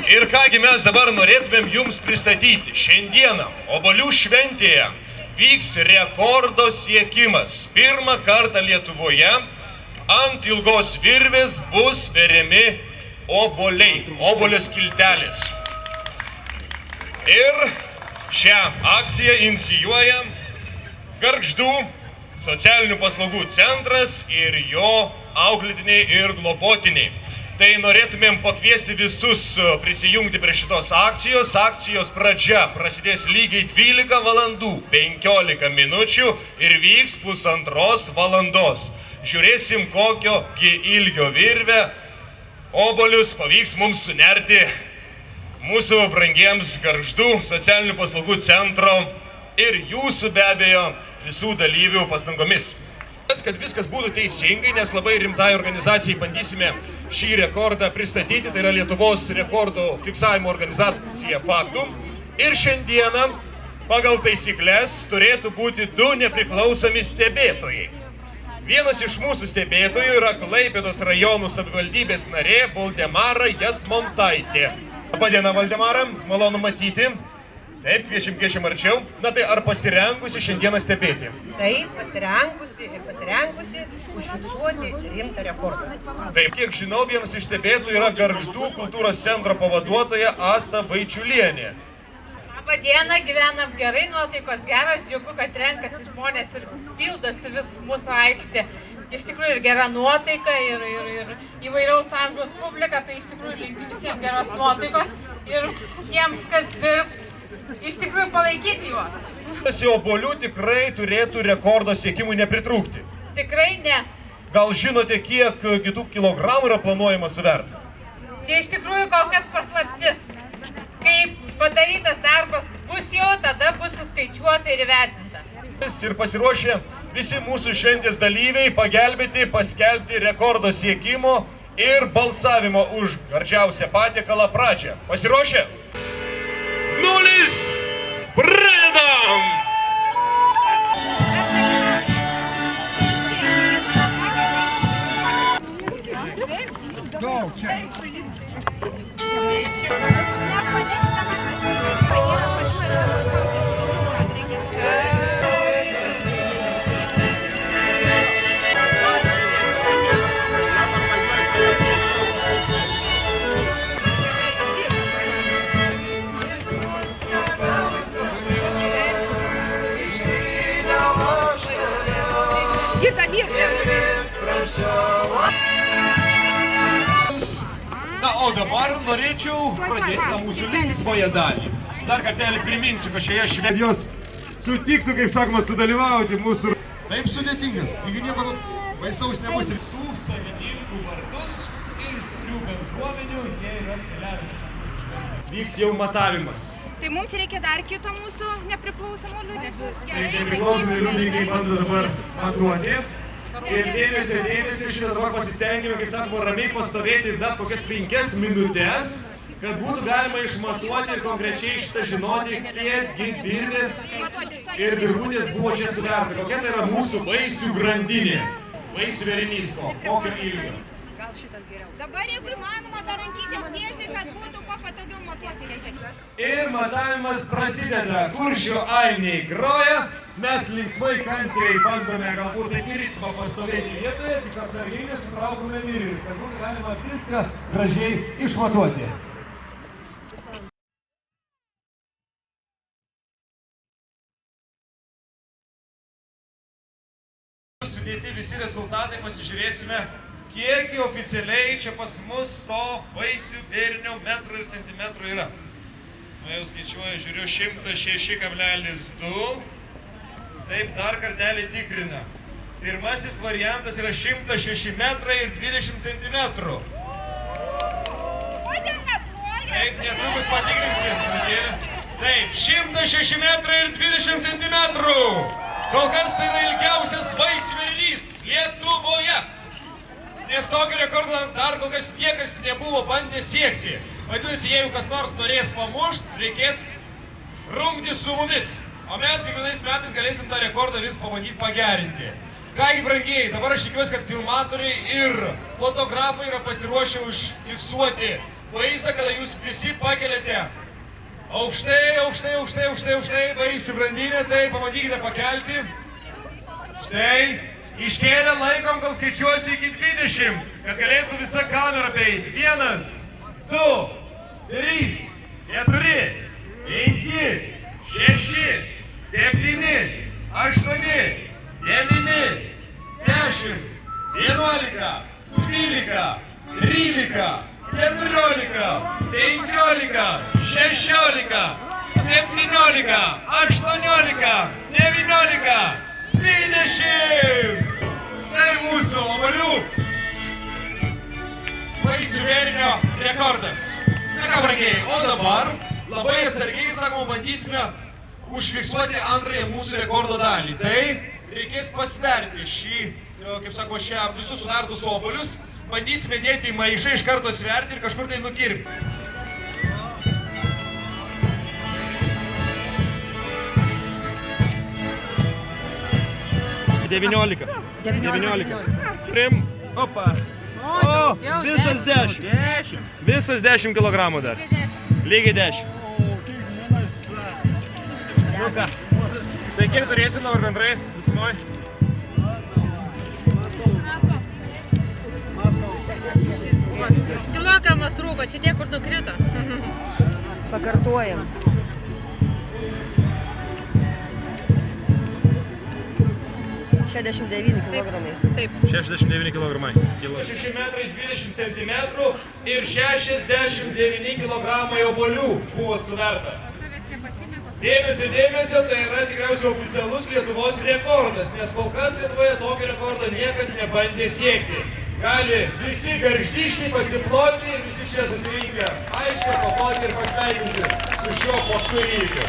Ir kągi mes dabar norėtumėm jums pristatyti. Šiandieną Obuolių šventėje vyks rekordo siekimas. Pirmą kartą Lietuvoje ant ilgos virvės bus veriami obuoliai, obuolio skiltelės. Ir šią akciją inicijuoja Gargždų socialinių paslaugų centras ir jo auklėtiniai ir globotiniai. Tai norėtumėm pakviesti visus prisijungti prie šitos akcijos. Akcijos pradžia prasidės lygiai 12 valandų 15 minučių ir vyks 1,5 valandos. Žiūrėsim, kokio ilgio virvę obuolius pavyks mums sunerti mūsų brangiems Gargždų socialinių paslaugų centro ir jūsų be abejo visų dalyvių pastangomis. Kad viskas būtų teisingai, nes labai rimtai organizacijai bandysime šį rekordą pristatyti, tai yra Lietuvos rekordų fiksavimo organizacija Faktum. Ir šiandieną pagal taisyklės turėtų būti 2 nepriklausomi stebėtojai. Vienas iš mūsų stebėtojų yra Klaipėdos rajonų savivaldybės narė Valdemara Jasmontaitė. Labadiena, Valdemara, malonu matyti. Taip, kviečiam arčiau. Na tai ar pasirengusi šiandieną stebėti? Taip, pasirengusi užfiksuoti rimtą rekordą. Taip, kiek žinau, vienas iš stebėtojų yra Gargždų kultūros centro pavaduotoja Asta Vaičiulienė. Labadiena, gyvenam gerai, nuotaikos geros, džiugu, kad renkasi žmonės ir pildosi vis mūsų aikštė. Iš tikrųjų ir gera nuotaika, ir įvairaus amžiaus publika, tai iš tikrųjų linkiu visiems geros nuotaikos ir tiems, kas dirbs, iš tikrųjų palaikyti juos. Obuolių tikrai turėtų rekordo siekimui nepritrūkti. Tikrai ne. Gal žinote, kiek kitų kilogramų yra planuojama suverti? Čia iš tikrųjų kol kas paslaptis. Kai padarytas darbas bus jau, tada bus suskaičiuota ir įvertinta. Ir pasiruošę visi mūsų šventės dalyviai pagelbėti, paskelbti rekordo siekimo ir balsavimo už gardžiausią patiekalą pradžią. Pasiruošę? 0. Pradedam! Na, o dabar norėčiau pradėti tą mūsų linksmąją dalį. Dar kartelį priminsiu, kad šioje švedijos sutiktų, kaip sakoma, sudalyvauti mūsų... Taip sudėtinga, taigi nieko baisaus nebus. Visų savininkų vardus ir žmonių bendruomenių jie yra keliavimas. Vyks jau matavimas. Tai mums reikia dar kito mūsų nepriklausomų liudininkų. Tai nepriklausomi liudininkai bando dabar matuoti. Ir dėmesį, šitą dabar pasistengime, kaip sakoma, ramiai pastovėti dar kokias 5 minutės, kad būtų galima išmatuoti ir konkrečiai šitą žinoti, kiek virvės ir virvutės buvo čia suverta. Kokia tai yra mūsų vaisių grandinė, vaisių verinys, kokio ilgio. Gal šitas geriau. Dabar jeigu įmanoma dar rankytės tiesiai, kad būtų kuo patogiau matuoti reikia. Ir matavimas prasideda. Kuršio ainiai groja, mes linksmai kantriai bandome galbūt taip ir pastovėti vietoje, tik atsargiai sutraukome virvės, kad būtų galima viską gražiai išmatuoti. Sudėti visi rezultatai, pasižiūrėsime, kiek oficialiai čia pas mus to vaisių vėrinio metrų ir centimetrų yra. Nu, jau skaičiuoju, žiūriu 106,2. Taip, dar kartelį tikrina. Pirmasis variantas yra 106 metrai ir 20 centimetrų. Kodėl neploja? Taip, netrukus patikrinsim. Taip, 106 metrai ir 20 centimetrų. Kol kas tai yra ilgiausias vaisių vėrinys Lietuvoje. Nes tokio rekordo dar kol kas niekas nebuvo bandę siekti. Vadinasi, jeigu kas nors norės pamušti, reikės rungtis su mumis. O mes kiekvienais metais galėsim tą rekordą vis pabandyti pagerinti. Kągi, brangieji, dabar aš tikiuosi, kad filmatoriai ir fotografai yra pasiruošę užfiksuoti vaizdą, kada jūs visi pakeliate aukštai, baisi brandinė, tai pabandykite pakelti. Štai, iškėlę laikom, kol skaičiuosi iki 20, kad galėtų visa kamera peiti. 1, 2, 3, 4, 5, 6, 7, 8, 9, 10, 11, 12, 13, 14, 15, 16, 17, 18, 19, 20. Tai mūsų obolių baisių vėrinio rekordas. Na ką, brangiai, o dabar labai atsargiai, kaip sakoma, bandysime užfiksuoti antrąją mūsų rekordo dalį. Tai reikės pasverti šį, kaip sako, šią visus sudartus obolius. Bandysime dėti į maišą, iš karto sverti ir kažkur tai nukirpti. Devyniolika. Prim. Opa. O, visas 10. Visas 10 kilogramų dar. Lygiai 10. Nu ką. Tai kiek turėsim dabar bendrai visumoj? Kilogramą trūko, čia tie, kur nukrito. Pakartojam. Šešiasdešimt 69 kilogramai. 6 metrai 20 centimetrų ir 69 kilogramai obolių buvo suverta. Dėmesio, tai yra tikriausiai oficialus Lietuvos rekordas, nes kol kas Lietuvoje tokio rekordo niekas nebandė siekti. Gali visi gargždiškiai pasiploti ir visi čia susirinkę aiškiai paploti ir pasveikinti su šiuo postu įvykiu.